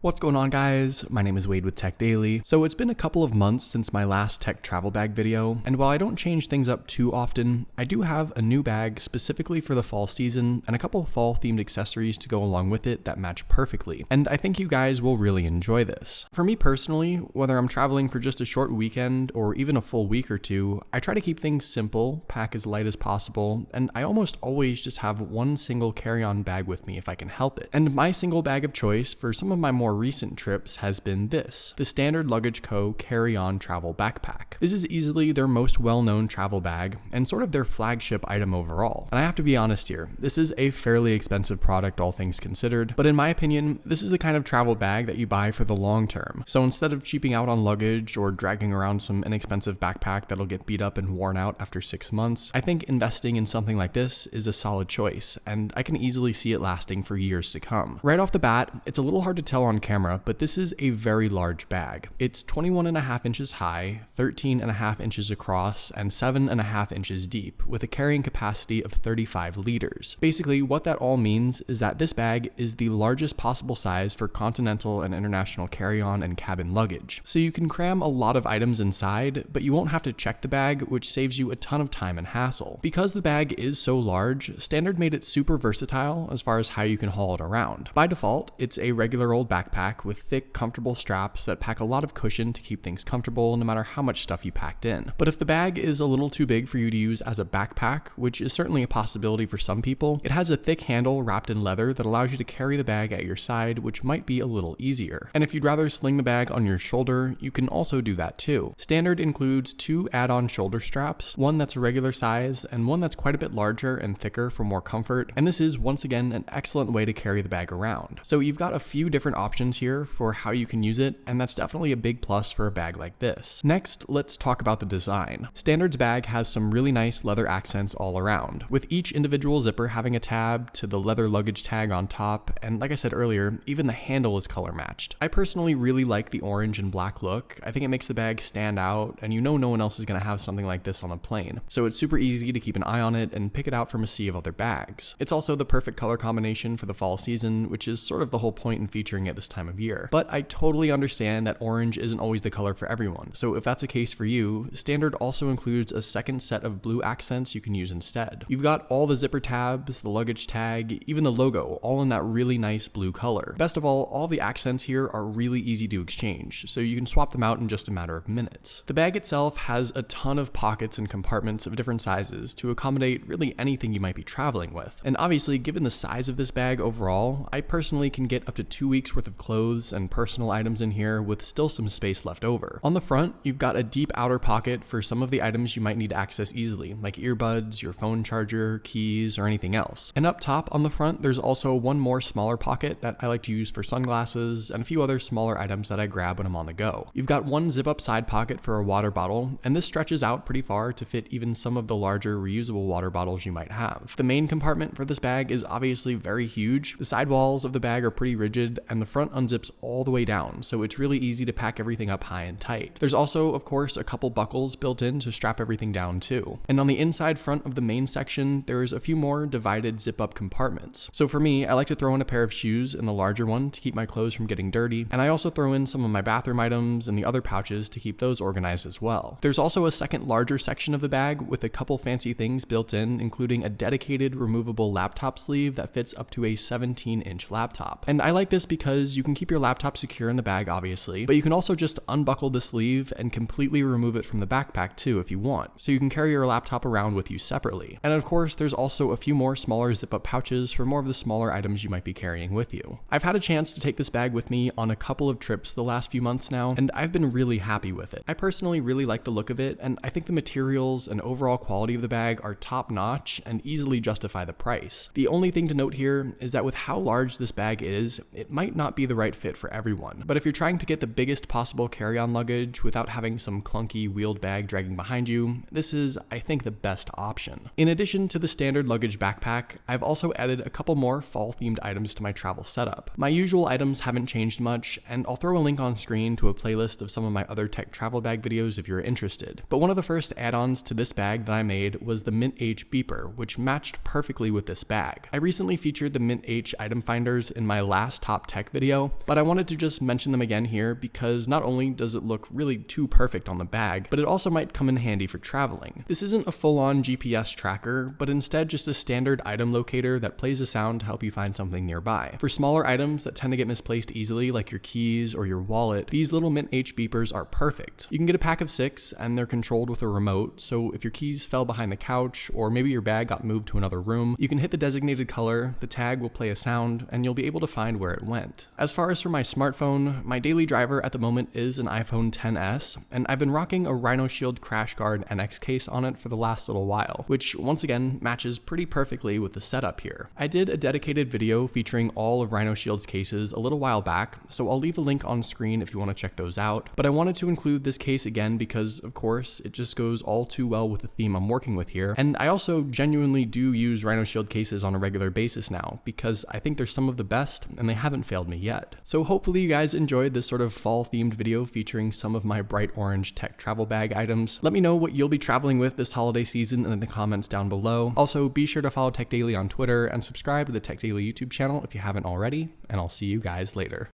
What's going on, guys? My name is Wade with Tech Daily. So it's been a couple of months since my last tech travel bag video, and while I don't change things up too often, I do have a new bag specifically for the fall season and a couple of fall themed accessories to go along with it that match perfectly, and I think you guys will really enjoy this. For me personally, whether I'm traveling for just a short weekend or even a full week or two, I try to keep things simple, pack as light as possible, and I almost always just have one single carry-on bag with me if I can help it. And my single bag of choice for some of my more recent trips has been the Standard Luggage Co. carry-on travel backpack. This is easily their most well-known travel bag and sort of their flagship item overall. And I have to be honest here, this is a fairly expensive product all things considered, but in my opinion, this is the kind of travel bag that you buy for the long term. So instead of cheaping out on luggage or dragging around some inexpensive backpack that'll get beat up and worn out after 6 months, I think investing in something like this is a solid choice, and I can easily see it lasting for years to come. Right off the bat, it's a little hard to tell on camera, but this is a very large bag. It's 21.5 inches high, 13.5 inches across, and 7.5 inches deep, with a carrying capacity of 35 liters. Basically, what that all means is that this bag is the largest possible size for continental and international carry-on and cabin luggage. So you can cram a lot of items inside, but you won't have to check the bag, which saves you a ton of time and hassle. Because the bag is so large, Standard made it super versatile as far as how you can haul it around. By default, it's a regular old backpack with thick, comfortable straps that pack a lot of cushion to keep things comfortable no matter how much stuff you packed in. But if the bag is a little too big for you to use as a backpack, which is certainly a possibility for some people, it has a thick handle wrapped in leather that allows you to carry the bag at your side, which might be a little easier. And if you'd rather sling the bag on your shoulder, you can also do that too. Standard includes 2 add-on shoulder straps, one that's a regular size and one that's quite a bit larger and thicker for more comfort, and this is once again an excellent way to carry the bag around. So you've got a few different options here for how you can use it, and that's definitely a big plus for a bag like this. Next, let's talk about the design. Standard's bag has some really nice leather accents all around, with each individual zipper having a tab to the leather luggage tag on top, and like I said earlier, even the handle is color matched. I personally really like the orange and black look. I think it makes the bag stand out, and you know no one else is going to have something like this on a plane, so it's super easy to keep an eye on it and pick it out from a sea of other bags. It's also the perfect color combination for the fall season, which is sort of the whole point in featuring it this time of year. But I totally understand that orange isn't always the color for everyone, so if that's a case for you, Standard also includes a second set of blue accents you can use instead. You've got all the zipper tabs, the luggage tag, even the logo, all in that really nice blue color. Best of all the accents here are really easy to exchange, so you can swap them out in just a matter of minutes. The bag itself has a ton of pockets and compartments of different sizes to accommodate really anything you might be traveling with. And obviously, given the size of this bag overall, I personally can get up to 2 weeks worth of clothes and personal items in here with still some space left over. On the front, you've got a deep outer pocket for some of the items you might need to access easily, like earbuds, your phone charger, keys, or anything else. And up top on the front, there's also one more smaller pocket that I like to use for sunglasses and a few other smaller items that I grab when I'm on the go. You've got one zip-up side pocket for a water bottle, and this stretches out pretty far to fit even some of the larger reusable water bottles you might have. The main compartment for this bag is obviously very huge. The side walls of the bag are pretty rigid, and the front unzips all the way down, so it's really easy to pack everything up high and tight. There's also, of course, a couple buckles built in to strap everything down too. And on the inside front of the main section, there's a few more divided zip-up compartments. So for me, I like to throw in a pair of shoes in the larger one to keep my clothes from getting dirty, and I also throw in some of my bathroom items in the other pouches to keep those organized as well. There's also a second larger section of the bag with a couple fancy things built in, including a dedicated removable laptop sleeve that fits up to a 17-inch laptop. And I like this because you can keep your laptop secure in the bag, obviously, but you can also just unbuckle the sleeve and completely remove it from the backpack too if you want, so you can carry your laptop around with you separately. And of course, there's also a few more smaller zip-up pouches for more of the smaller items you might be carrying with you. I've had a chance to take this bag with me on a couple of trips the last few months now, and I've been really happy with it. I personally really like the look of it, and I think the materials and overall quality of the bag are top-notch and easily justify the price. The only thing to note here is that with how large this bag is, it might not be the right fit for everyone, but if you're trying to get the biggest possible carry-on luggage without having some clunky wheeled bag dragging behind you, this is, I think, the best option. In addition to the Standard luggage backpack, I've also added a couple more fall-themed items to my travel setup. My usual items haven't changed much, and I'll throw a link on screen to a playlist of some of my other tech travel bag videos if you're interested. But one of the first add-ons to this bag that I made was the Mint H beeper, which matched perfectly with this bag. I recently featured the Mint H item finders in my last top tech video, video, but I wanted to just mention them again here because not only does it look really too perfect on the bag, but it also might come in handy for traveling. This isn't a full-on GPS tracker, but instead just a standard item locator that plays a sound to help you find something nearby. For smaller items that tend to get misplaced easily, like your keys or your wallet, these little Mint H beepers are perfect. You can get a pack of 6 and they're controlled with a remote, so if your keys fell behind the couch or maybe your bag got moved to another room, you can hit the designated color, the tag will play a sound, and you'll be able to find where it went. As far as for my smartphone, my daily driver at the moment is an iPhone XS, and I've been rocking a Rhino Shield Crash Guard NX case on it for the last little while, which once again matches pretty perfectly with the setup here. I did a dedicated video featuring all of Rhino Shield's cases a little while back, so I'll leave a link on screen if you want to check those out, but I wanted to include this case again because, of course, it just goes all too well with the theme I'm working with here, and I also genuinely do use Rhino Shield cases on a regular basis now, because I think they're some of the best, and they haven't failed me yet. So hopefully you guys enjoyed this sort of fall-themed video featuring some of my bright orange tech travel bag items. Let me know what you'll be traveling with this holiday season in the comments down below. Also, be sure to follow Tech Daily on Twitter and subscribe to the Tech Daily YouTube channel if you haven't already, and I'll see you guys later.